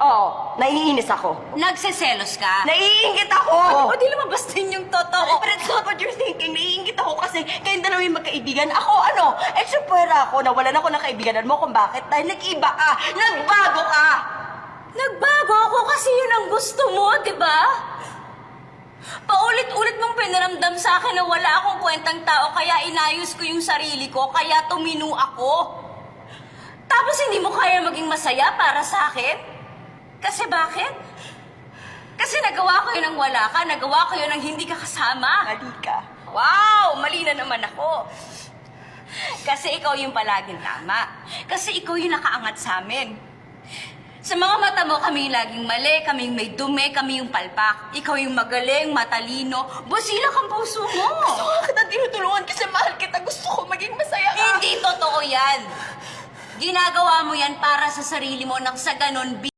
Oo, naiinis ako. Nagseselos ka? Naiingit ako! O di lumabas din yung totoo. But it's not what you're thinking. Naiingit ako kasi kayong dalawa yung magkaibigan. Ako ano? Pwera ako. Nawalan ako ng kaibiganan mo kung bakit. Dahil nag-iba ka. Nagbago ka! Nagbago ako kasi yun ang gusto mo, di ba? Paulit-ulit mong pinaramdam sa akin na wala akong kwentang tao kaya inayos ko yung sarili ko, kaya tumino ako. Tapos hindi mo kaya maging masaya para sa akin? Kasi bakit? Kasi nagawa ko yun ng wala ka, nagawa ko yun ng hindi ka kasama. Mali ka. Wow! Mali na naman ako. Kasi ikaw yung palaging tama. Kasi ikaw yung nakaangat sa amin. Sa mga mata mo, kami yung laging mali, kami yung may dumi, kami yung palpak. Ikaw yung magaling, matalino, busilak ang puso mo. Gusto ko kita tinutulungan kasi mahal kita. Gusto ko maging masaya ka. Hindi totoo yan. Ginagawa mo yan para sa sarili mo nang sa ganon,